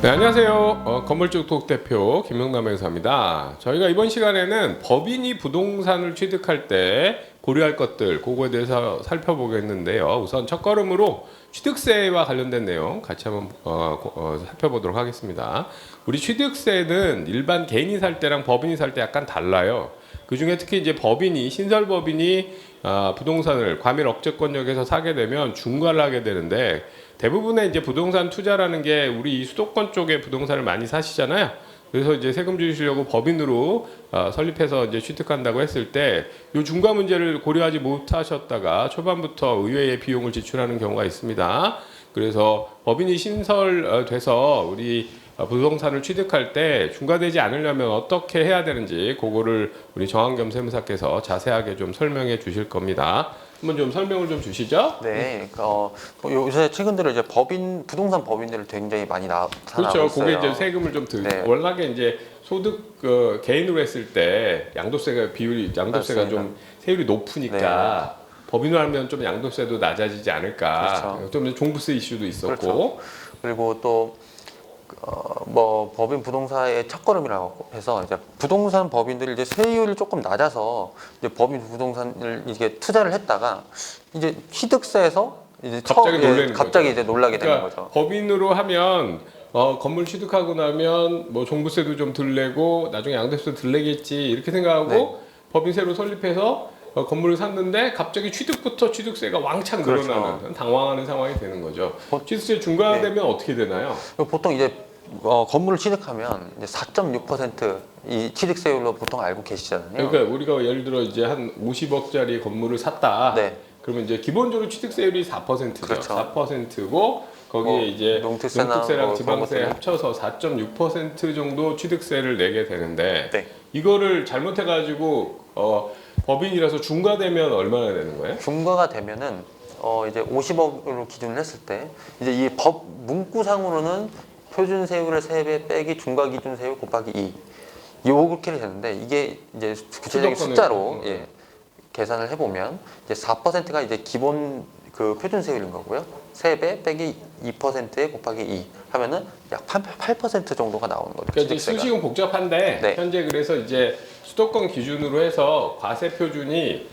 네, 안녕하세요. 건물주 톡 대표 김영남 회사입니다. 저희가 이번 시간에는 법인이 부동산을 취득할 때 고려할 것들, 그거에 대해서 살펴보겠는데요. 우선 첫걸음으로 취득세와 관련된 내용 같이 한번 살펴보도록 하겠습니다. 우리 취득세는 일반 개인이 살 때랑 법인이 살 때 약간 달라요. 그 중에 특히 이제 법인이, 신설법인이 부동산을 과밀 억제권역에서 사게 되면 중과를 하게 되는데, 대부분의 이제 부동산 투자라는 게 우리 이 수도권 쪽에 부동산을 많이 사시잖아요. 그래서 이제 세금 주시려고 법인으로 설립해서 이제 취득한다고 했을 때 이 중과 문제를 고려하지 못하셨다가 초반부터 의외의 비용을 지출하는 경우가 있습니다. 그래서 법인이 신설돼서 우리 부동산을 취득할 때 중과되지 않으려면 어떻게 해야 되는지 그거를 우리 정한겸 세무사께서 자세하게 좀 설명해 주실 겁니다. 한번 좀 설명을 좀 주시죠. 네, 요새 최근 들어 이제 부동산 법인들을 굉장히 많이 나타나고 그렇죠. 있어요. 그게 이제 세금을 좀 네. 워낙에 이제 소득 개인으로 했을 때 양도세가 맞습니다. 좀 세율이 높으니까 법인으로 하면 좀 양도세도 낮아지지 않을까. 그렇죠. 좀 종부세 이슈도 있었고. 그렇죠. 그리고 또 법인 부동산의 첫걸음이라고 해서 이제 부동산 법인들이 이제 세율이 조금 낮아서 이제 법인 부동산을 이게 투자를 했다가 이제 취득세에서 이제 갑자기 이제 놀라게 되는 거죠. 법인으로 하면 건물 취득하고 나면 뭐 종부세도 좀 덜 내고 나중에 양도세도 덜 내겠지 이렇게 생각하고 법인 새로 설립해서 건물을 샀는데 갑자기 취득부터 취득세가 왕창 늘어나는 당황하는 상황이 되는 거죠. 취득세 중과되면 어떻게 되나요? 보통 이제 건물을 취득하면 이제 4.6%이 취득세율로 보통 알고 계시잖아요. 그러니까 우리가 예를 들어 이제 한 50억짜리 건물을 샀다. 네. 그러면 이제 기본적으로 취득세율이 4%죠. 그렇죠. 4%고 거기에 이제 농특세랑 지방세 합쳐서 4.6% 정도 취득세를 내게 되는데 네. 이거를 잘못해가지고 법인이라서 중과되면 얼마나 되는 거예요? 중과가 되면은 이제 50억으로 기준을 했을 때 이제 이 법 문구상으로는 표준 세율의 3배 빼기 중과 기준 세율 곱하기 2 요렇게 되는데 이게 이제 구체적인 숫자로 계산을 해보면 이제 4%가 이제 기본 그 표준 세율인 거고요. 3배 빼기 2%에 곱하기 2 하면은 약 8% 정도가 나오는 거죠. 그러니까 이제 수식은 복잡한데 네. 현재 그래서 이제 수도권 기준으로 해서 과세 표준이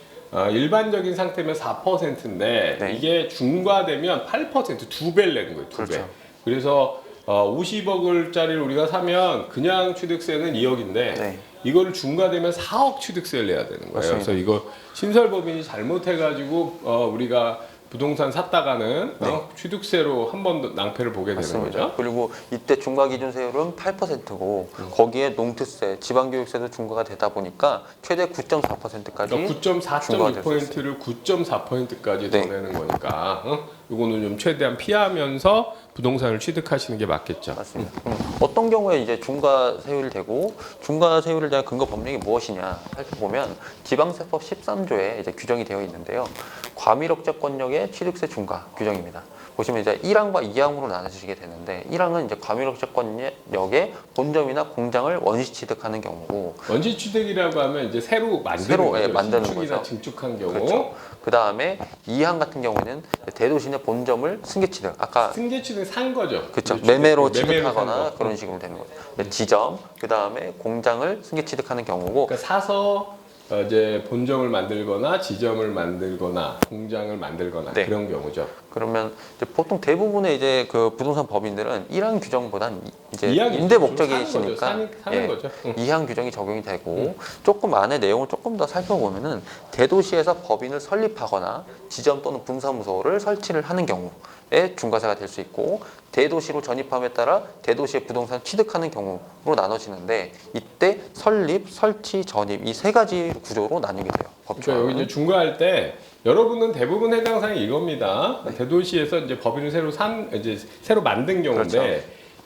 일반적인 상태면 4%인데 네. 이게 중과되면 8% 두 배를 내는 거예요. 두 배. 그렇죠. 그래서 50억짜리를 우리가 사면 그냥 취득세는 2억인데 이거를 중과되면 4억 취득세를 내야 되는 거예요. 맞습니다. 그래서 이거 신설법인이 잘못해가지고 우리가 부동산 샀다가는 취득세로 한 번 더 낭패를 보게 맞습니다. 되는 거죠. 그리고 이때 중과 기준 세율은 8%고 거기에 농특세, 지방교육세도 중과가 되다 보니까 최대 9.4%까지 그러니까 9.4.6%를 9.4%까지 더 내는 거니까 이거는 좀 최대한 피하면서 부동산을 취득하시는 게 맞겠죠. 맞습니다. 어떤 경우에 이제 중과 세율이 되고 중과 세율에 대한 근거 법령이 무엇이냐 살펴보면 지방세법 13조에 이제 규정이 되어 있는데요. 과밀억제권역의 취득세 중과 규정입니다. 보시면 이제 1항과 2항으로 나눠지게 되는데 1항은 이제 과밀억제권역의 본점이나 공장을 원시 취득하는 경우고 원시 취득이라고 하면 이제 새로 만드는 거죠. 만드는 신축이나 거죠. 증축한 경우. 그렇죠. 그 다음에 2항 같은 경우는 대도시 내 본점을 승계 취득. 아까 승계 취득 산 거죠. 그렇죠. 매매로 산 취득하거나 거. 그런 식으로 되는 거죠. 지점, 그 다음에 공장을 승계 취득하는 경우고. 그러니까 사서 이제 본점을 만들거나 지점을 만들거나 공장을 만들거나 그런 경우죠. 그러면 이제 보통 대부분의 이제 그 부동산 법인들은 1항 규정보단 이제 2항이 임대 목적이 있으니까 사는 거죠. 2항 규정이 적용이 되고 조금 안에 내용을 조금 더 살펴보면은 대도시에서 법인을 설립하거나 지점 또는 분사무소를 설치를 하는 경우에 중과세가 될 수 있고 대도시로 전입함에 따라 대도시의 부동산 취득하는 경우로 나눠지는데 이때 설립, 설치, 전입 이 세 가지 구조로 나뉘게 돼요. 그러니까 여기 이제 중과할 때 여러분은 대부분 해당 사항이 이겁니다. 대도시에서 이제 법인을 새로 만든 경우인데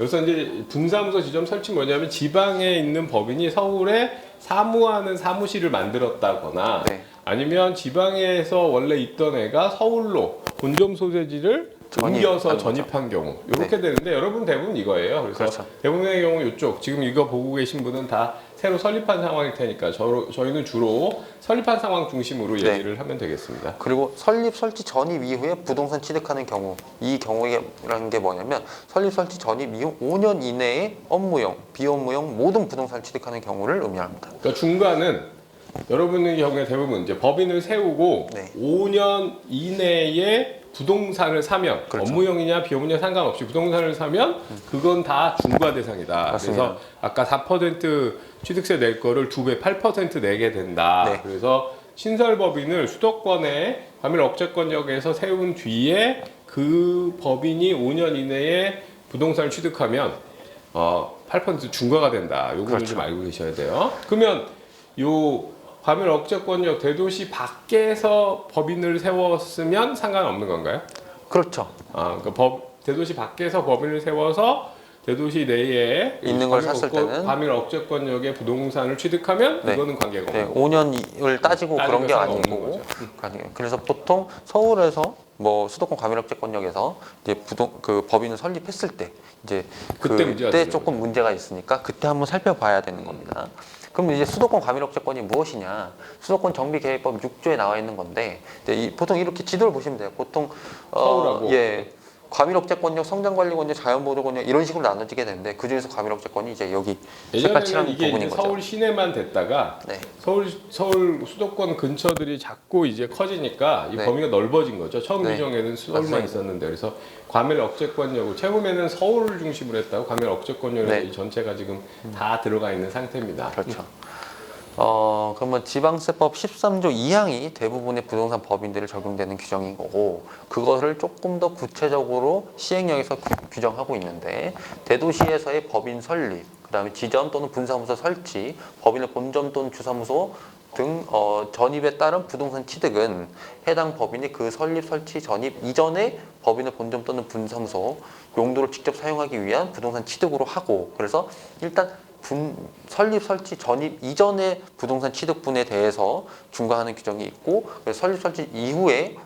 그렇죠. 여기서 이제 분사무소 지점 설치 뭐냐면 지방에 있는 법인이 서울에 사무하는 사무실을 만들었다거나 아니면 지방에서 원래 있던 애가 서울로 본점 소재지를 옮겨서 하는 전입한 경우 이렇게 되는데 여러분 대부분 이거예요. 그래서 그렇죠. 대부분의 경우 이쪽 지금 이거 보고 계신 분은 다 새로 설립한 상황일 테니까 저희는 주로 설립한 상황 중심으로 네. 얘기를 하면 되겠습니다. 그리고 설립 설치 전입 이후에 부동산 취득하는 경우, 이 경우라는 게 뭐냐면 설립 설치 전입 이후 5년 이내에 업무용, 비업무용 모든 부동산 취득하는 경우를 의미합니다. 그러니까 중간은 여러분의 경우에 대부분 이제 법인을 세우고 네. 5년 이내에 부동산을 사면 그렇죠. 업무용이냐 비업무냐 상관없이 부동산을 사면 그건 다 중과 대상이다. 맞습니다. 그래서 아까 4% 취득세 낼 거를 2배 8% 내게 된다. 네. 그래서 신설법인을 수도권의 과밀 억제권역에서 세운 뒤에 그 법인이 5년 이내에 부동산을 취득하면 8% 중과가 된다. 요거를 그렇죠. 좀 알고 계셔야 돼요. 그러면 요 과밀 억제권역 대도시 밖에서 법인을 세웠으면 상관없는 건가요? 그렇죠. 그러니까 대도시 밖에서 법인을 세워서 대도시 내에 있는 걸 샀을 때는 과밀 억제권역의 부동산을 취득하면 네. 이거는 관계가 네, 없는 거고. 5년을 따지고 그런 게 상관없는 아니고 거죠. 그래서 보통 서울에서 뭐 수도권 과밀억제권역에서 이제 그 법인을 설립했을 때 이제 그때 문제가 그때 되죠. 조금 문제가 있으니까 그때 한번 살펴봐야 되는 겁니다. 그럼 이제 수도권 과밀억제권이 무엇이냐? 수도권 정비계획법 6조에 나와 있는 건데 이제 보통 이렇게 지도를 보시면 돼요. 보통 서울하고. 과밀억제권역, 성장관리권역, 자연보호권역 이런 식으로 나눠지게 되는데 그 중에서 과밀억제권이 이제 여기 색깔 칠한 예전에는 이게 부분인 이제 거죠. 서울 시내만 됐다가 네. 서울 수도권 근처들이 자꾸 이제 커지니까 이 네. 범위가 넓어진 거죠. 처음 네. 규정에는 서울만 맞습니다. 있었는데 그래서 과밀 억제권역을 최근에는 서울을 중심으로 했다고 과밀 억제권역에서 네. 이 전체가 지금 다 들어가 있는 상태입니다. 그렇죠. 그러면 지방세법 13조 2항이 대부분의 부동산 법인들을 적용되는 규정인 거고 그것을 조금 더 구체적으로 시행령에서 규정하고 있는데 대도시에서의 법인 설립, 그다음에 지점 또는 분사무소 설치, 법인의 본점 또는 주사무소 등 전입에 따른 부동산 취득은 해당 법인이 그 설립, 설치, 전입 이전에 법인의 본점 또는 분사무소 용도를 직접 사용하기 위한 부동산 취득으로 하고 그래서 일단 설립, 설치, 전입 이전의 부동산 취득분에 대해서 중과하는 규정이 있고 설립, 설치 이후에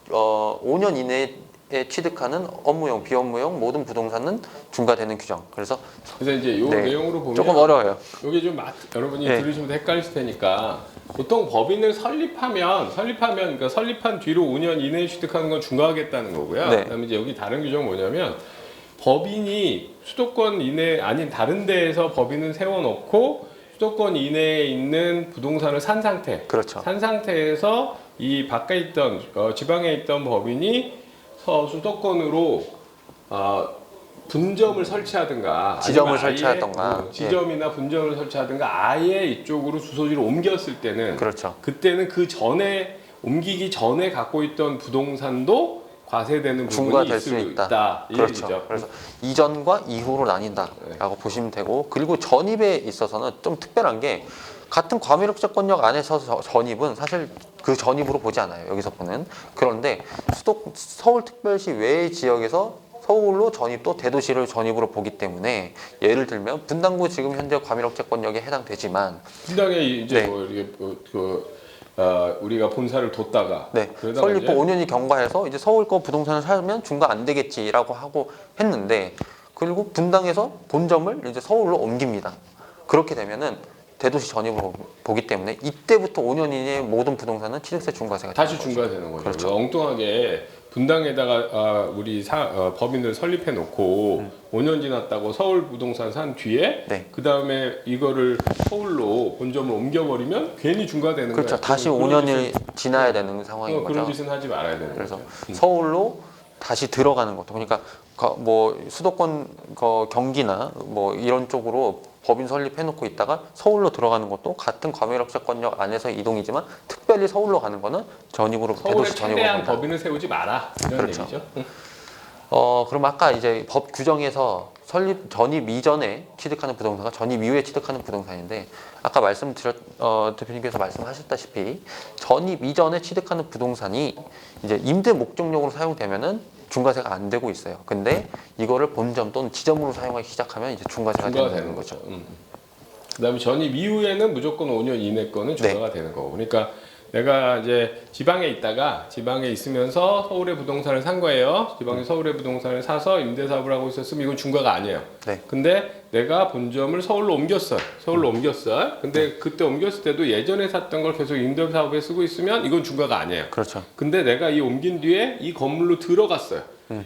5년 이내에 취득하는 업무용, 비업무용 모든 부동산은 중과되는 규정. 그래서 이제 요 네. 내용으로 보면 조금 어려워요. 여기 좀 여러분이 네. 들으시면 헷갈리실 테니까 보통 법인을 설립하면 그러니까 설립한 뒤로 5년 이내에 취득하는 건 중과하겠다는 거고요. 네. 그다음에 이제 여기 다른 규정은 뭐냐면 법인이 수도권 이내 아닌 다른 데에서 법인을 세워놓고 수도권 이내에 있는 부동산을 산 상태, 그렇죠. 산 상태에서 이 밖에 있던 지방에 있던 법인이 수도권으로 분점을 설치하든가 지점을 아니면 아예 설치하던가. 지점이나 분점을 설치하든가 아예 이쪽으로 주소지를 옮겼을 때는 그렇죠. 그때는 그 전에 옮기기 전에 갖고 있던 부동산도 과세되는 부분이 중과될 있을 수 있다. 이 그렇죠. 얘기죠. 그래서 이전과 이후로 나뉜다라고 보시면 되고 그리고 전입에 있어서는 좀 특별한 게 같은 과밀억제권역 안에서 전입은 사실 그 전입으로 보지 않아요. 여기서 보는. 그런데 서울특별시 외의 지역에서 서울로 전입도 대도시를 전입으로 보기 때문에 예를 들면 분당구 지금 현재 과밀억제권역에 해당되지만 분당에 이제 네. 뭐 이렇게 우리가 본사를 뒀다가 네, 그러다가 설립 후 이제 5년이 경과해서 이제 서울 거 부동산을 사면 중과 안 되겠지라고 하고 했는데 그리고 분당에서 본점을 이제 서울로 옮깁니다. 그렇게 되면은 대도시 전입으로 보기 때문에 이때부터 5년 이내의 모든 부동산은 취득세 중과세가 다시 되는 거죠. 중과되는 거죠. 그렇죠. 그래서 엉뚱하게 분당에다가 우리 법인을 설립해 놓고 5년 지났다고 서울 부동산 산 뒤에 네. 그 다음에 이거를 서울로 본점을 옮겨버리면 괜히 중과되는 그렇죠. 거예요. 다시 그런 5년이 지나야 되는 상황인 그런 거죠. 짓은 하지 말아야 되는 그래서 거죠. 서울로 다시 들어가는 것도 그러니까 뭐 수도권 경기나 뭐 이런 쪽으로 법인 설립해놓고 있다가 서울로 들어가는 것도 같은 과밀억제권역 안에서 이동이지만 특별히 서울로 가는 거는 전입으로 서울에 대도시 전입으로 최대한 간다. 법인을 세우지 마라 이런 그렇죠. 얘기죠. 그럼 아까 이제 법 규정에서 전입 이전에 취득하는 부동산과 전입 이후에 취득하는 부동산인데 아까 대표님께서 말씀하셨다시피 전입 이전에 취득하는 부동산이 이제 임대 목적용으로 사용되면은 중과세가 안 되고 있어요. 근데 이거를 본점 또는 지점으로 사용하기 시작하면 이제 중과세가 되는 거죠. 그다음에 전입 이후에는 무조건 5년 이내 거는 중과가 되는 거고. 그러니까 내가 이제 지방에 있다가 지방에 있으면서 서울에 부동산을 산 거예요. 지방에 서울에 부동산을 사서 임대 사업을 하고 있었으면 이건 중과가 아니에요. 네. 근데 내가 본점을 서울로 옮겼어요. 서울로 옮겼어요. 근데 그때 옮겼을 때도 예전에 샀던 걸 계속 임대 사업에 쓰고 있으면 이건 중과가 아니에요. 그렇죠. 근데 내가 이 옮긴 뒤에 이 건물로 들어갔어요.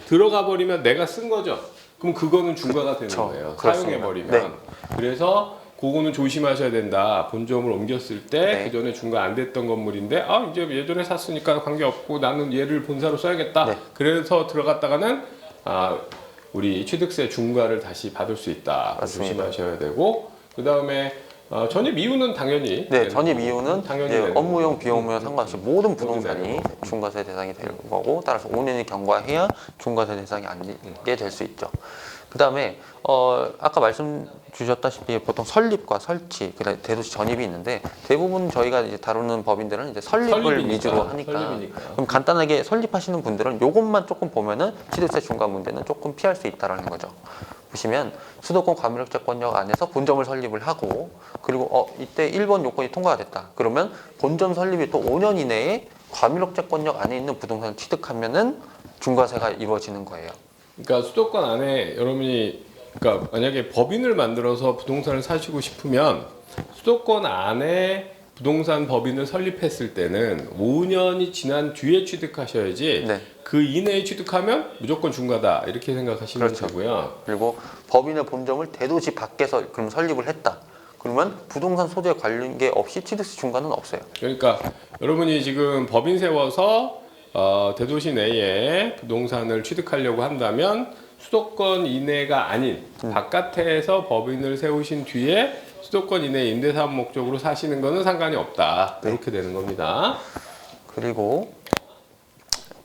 들어가 버리면 내가 쓴 거죠. 그럼 그거는 중과가 되는 그렇죠. 거예요. 그렇습니다. 사용해 버리면. 네. 그래서 그거는 조심하셔야 된다. 본점을 옮겼을 때 네. 그전에 중과 안 됐던 건물인데 아 이제 예전에 샀으니까 관계없고 나는 얘를 본사로 써야겠다. 네. 그래서 들어갔다가는 우리 취득세 중과를 다시 받을 수 있다. 맞습니다. 조심하셔야 되고 그 다음에 전입 이유는 당연히 네, 전입 이유는 당연히 이제 되는 업무용, 비용용 상관없이 모든 부동산이 되는 중과세 대상이 될 거고 따라서 5년이 경과해야 중과세 대상이 아니게 될 수 있죠. 그 다음에 아까 말씀 주셨다시피 보통 설립과 설치, 그다음에 대도시 전입이 있는데 대부분 저희가 이제 다루는 법인들은 이제 설립을 설립이니까, 위주로 하니까 설립이니까. 그럼 간단하게 설립하시는 분들은 요것만 조금 보면은 취득세 중과 문제는 조금 피할 수 있다라는 거죠. 보시면 수도권 과밀억제권역 안에서 본점을 설립을 하고 그리고 이때 1번 요건이 통과가 됐다. 그러면 본점 설립이 또 5년 이내에 과밀억제권역 안에 있는 부동산을 취득하면은 중과세가 이루어지는 거예요. 그러니까 수도권 안에 여러분이 그러니까 만약에 법인을 만들어서 부동산을 사시고 싶으면 수도권 안에 부동산 법인을 설립했을 때는 5년이 지난 뒤에 취득하셔야지 네. 그 이내에 취득하면 무조건 중과다 이렇게 생각하시면 그렇죠. 되고요. 그리고 법인의 본점을 대도시 밖에서 그럼 설립을 했다. 그러면 부동산 소재 관계 없이 취득세 중과는 없어요. 그러니까 여러분이 지금 법인 세워서 대도시 내에 부동산을 취득하려고 한다면 수도권 이내가 아닌 바깥에서 법인을 세우신 뒤에 수도권 이내 임대사업 목적으로 사시는 거는 상관이 없다. 이렇게 되는 겁니다. 그리고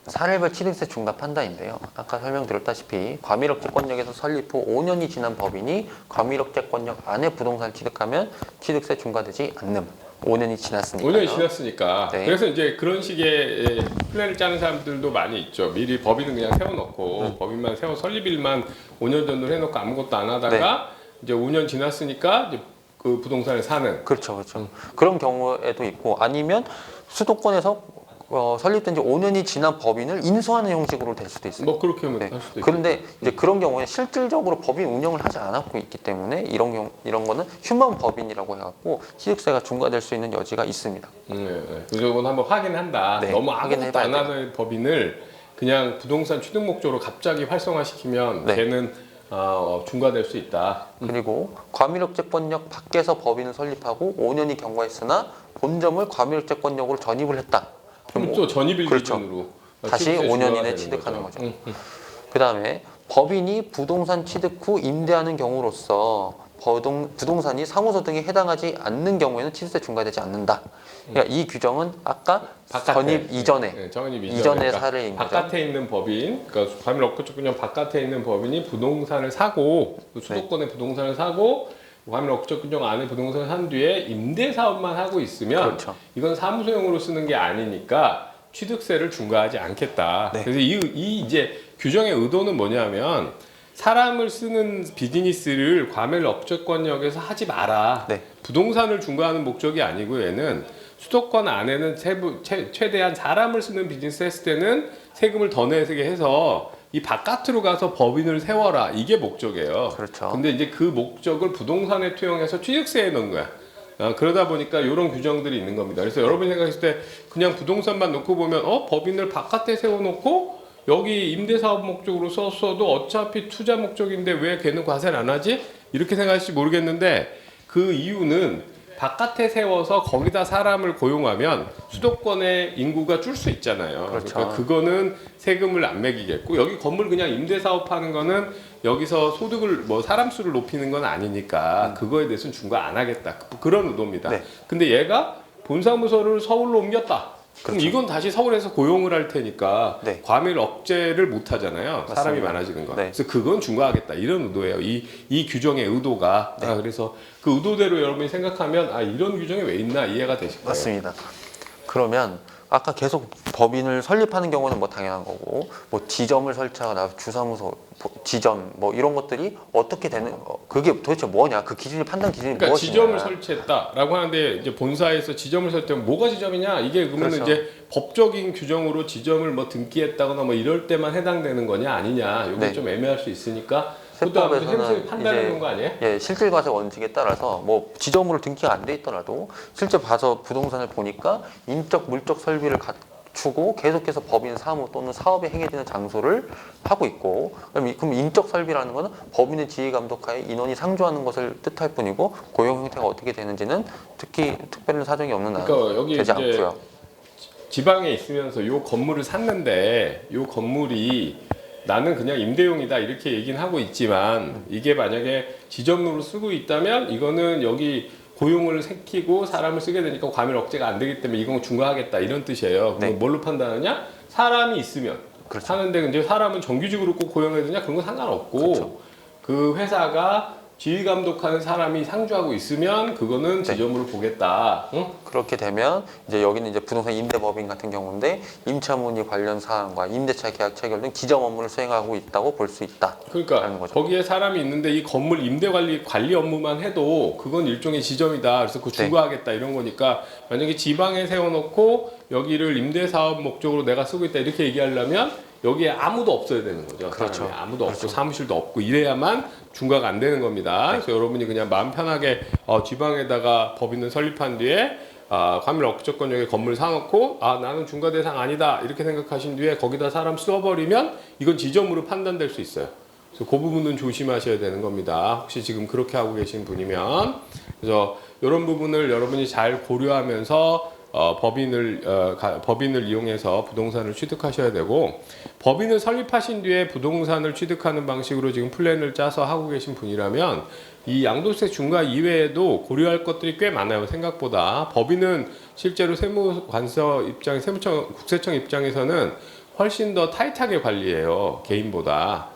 사례별 취득세 중과 판단인데요. 아까 설명드렸다시피 과밀억제권역에서 설립 후 5년이 지난 법인이 과밀억제권역 안에 부동산을 취득하면 취득세 중과되지 않는 5년이 지났으니까요. 5년이 지났으니까. 네. 그래서 이제 그런 식의 플랜을 짜는 사람들도 많이 있죠. 미리 법인은 그냥 세워놓고 법인만 세워 설립일만 5년 전으로 해놓고 아무것도 안 하다가 이제 5년 지났으니까 이제 그 부동산을 사는. 그렇죠, 그렇죠. 그런 경우에도 있고 아니면 수도권에서 설립된 지 5년이 지난 법인을 인수하는 형식으로 될 수도 있어요. 뭐 그렇게 하면 네. 할 수도 있고. 그런데 이제 그런 경우에 실질적으로 법인 운영을 하지 않았고 있기 때문에 이런 거는 휴먼 법인이라고 해갖고 취득세가 중과될 수 있는 여지가 있습니다. 무조건 한번 확인한다. 네, 너무 아무것도 확인해봐야 안 하는 법인을 그냥 부동산 취득 목적으로 갑자기 활성화시키면 네. 걔는 중과될 수 있다. 그리고 과밀억제권역 밖에서 법인을 설립하고 5년이 경과했으나 본점을 과밀억제권역으로 전입을 했다. 그럼 또 전입일 그렇죠. 기준으로 다시 취득세 5년 중과가 이내 되는 취득하는 거죠. 그 다음에 법인이 부동산 취득 후 임대하는 경우로서 부동산이 사무소 등에 해당하지 않는 경우에는 취득세 중과되지 않는다. 그러니까 이 규정은 아까 전입 이전에 전입 이전의 사례인 거죠. 바깥에 있는 법인, 그러니까 과밀억제권역 바깥에 있는 법인이 부동산을 사고 수도권에 부동산을 사고 과밀억제권역 안에 부동산을 산 뒤에 임대 사업만 하고 있으면 그렇죠. 이건 사무소용으로 쓰는 게 아니니까 취득세를 중과하지 않겠다. 네. 그래서 이 이제 규정의 의도는 뭐냐면 사람을 쓰는 비즈니스를 과밀억제권역에서 하지 마라. 네. 부동산을 중과하는 목적이 아니고 얘는 수도권 안에는 최대한 사람을 쓰는 비즈니스 했을 때는 세금을 더 내게 해서 이 바깥으로 가서 법인을 세워라. 이게 목적이에요. 그렇죠. 근데 이제 그 목적을 부동산에 투영해서 취득세에 넣은 거야. 그러다 보니까 이런 규정들이 있는 겁니다. 그래서 여러분이 생각했을 때 그냥 부동산만 놓고 보면 법인을 바깥에 세워놓고 여기 임대사업 목적으로 썼어도 어차피 투자 목적인데 왜 걔는 과세를 안 하지? 이렇게 생각하실지 모르겠는데 그 이유는 바깥에 세워서 거기다 사람을 고용하면 수도권의 인구가 줄 수 있잖아요. 그렇죠. 그러니까 그거는 세금을 안 매기겠고 여기 건물 그냥 임대사업하는 거는 여기서 소득을 사람 수를 높이는 건 아니니까 그거에 대해서는 중과 안 하겠다. 그런 의도입니다. 네. 근데 얘가 본사무소를 서울로 옮겼다. 그럼 그렇죠. 이건 다시 서울에서 고용을 할 테니까 네. 과밀 억제를 못 하잖아요. 사람이 맞습니다. 많아지는 거. 네. 그래서 그건 중과하겠다. 이런 의도예요. 이 규정의 의도가. 그래서 그 의도대로 여러분이 생각하면 이런 규정이 왜 있나 이해가 되실 거예요. 맞습니다. 그러면 아까 계속 법인을 설립하는 경우는 뭐 당연한 거고, 뭐 지점을 설치하거나 주사무소 지점 뭐 이런 것들이 어떻게 되는 그게 도대체 뭐냐, 그 기준이 판단 기준이 그러니까 무엇이냐. 지점을 설치했다라고 하는데 이제 본사에서 지점을 설치하면 뭐가 지점이냐, 이게 그러면 그렇죠. 이제 법적인 규정으로 지점을 뭐 등기했다거나 뭐 이럴 때만 해당되는 거냐 아니냐, 이게 네. 좀 애매할 수 있으니까 그것도 아무튼 세법에서는 판단하는 거 아니에요? 예, 실질 과세 원칙에 따라서 뭐 지점으로 등기가 안 돼 있더라도 실제 봐서 부동산을 보니까 인적 물적 설비를 갖추고 계속해서 법인 사무 또는 사업이 행해지는 장소를 하고 있고, 그럼 인적 설비라는 거는 법인의 지휘 감독하에 인원이 상주하는 것을 뜻할 뿐이고, 고용 형태가 어떻게 되는지는 특히 특별한 사정이 없는 한 그러니까 여기 되지 이제 않고요. 지방에 있으면서 요 건물을 샀는데 요 건물이 나는 그냥 임대용이다 이렇게 얘기는 하고 있지만, 이게 만약에 지점으로 쓰고 있다면 이거는 여기 고용을 시키고 사람을 쓰게 되니까 과밀 억제가 안 되기 때문에 이건 중과하겠다 이런 뜻이에요. 그럼 네. 뭘로 판단하냐? 사람이 있으면 그렇죠. 사는데 이제 사람은 정규직으로 꼭 고용해야 되냐? 그런 건 상관없고, 그렇죠. 그 회사가 지휘 감독하는 사람이 상주하고 있으면 그거는 지점으로 보겠다. 응? 그렇게 되면 이제 여기는 이제 부동산 임대법인 같은 경우인데, 임차 문의 관련 사항과 임대차 계약 체결 등 지점 업무를 수행하고 있다고 볼 수 있다. 그러니까 라는 거죠. 거기에 사람이 있는데 이 건물 임대 관리 업무만 해도 그건 일종의 지점이다. 그래서 그거 중과하겠다 이런 거니까, 만약에 지방에 세워놓고 여기를 임대 사업 목적으로 내가 쓰고 있다 이렇게 얘기하려면 여기에 아무도 없어야 되는 거죠. 그렇죠. 사람이 아무도 없고 사무실도 없고 이래야만 중과가 안 되는 겁니다. 그래서 여러분이 그냥 마음 편하게 지방에다가 법인을 설립한 뒤에 과밀 억제권역에 건물 사놓고 나는 중과 대상 아니다 이렇게 생각하신 뒤에 거기다 사람 써버리면 이건 지점으로 판단될 수 있어요. 그래서 그 부분은 조심하셔야 되는 겁니다. 혹시 지금 그렇게 하고 계신 분이면. 그래서 이런 부분을 여러분이 잘 고려하면서 법인을 이용해서 부동산을 취득하셔야 되고, 법인을 설립하신 뒤에 부동산을 취득하는 방식으로 지금 플랜을 짜서 하고 계신 분이라면 이 양도세 중과 이외에도 고려할 것들이 꽤 많아요. 생각보다. 법인은 실제로 세무관서 입장, 국세청 입장에서는 훨씬 더 타이트하게 관리해요. 개인보다.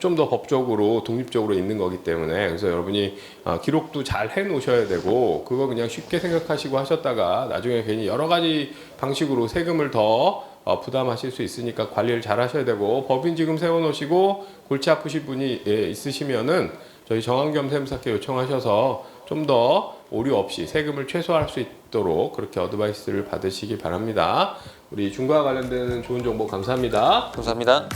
좀 더 법적으로 독립적으로 있는 거기 때문에. 그래서 여러분이 기록도 잘 해 놓으셔야 되고, 그거 그냥 쉽게 생각하시고 하셨다가 나중에 괜히 여러 가지 방식으로 세금을 더 부담하실 수 있으니까 관리를 잘 하셔야 되고, 법인 지금 세워 놓으시고 골치 아프신 분이 있으시면은 저희 정한겸 세무사께 요청하셔서 좀 더 오류 없이 세금을 최소화할 수 있도록 그렇게 어드바이스를 받으시기 바랍니다. 우리 중과 관련된 좋은 정보 감사합니다. 감사합니다.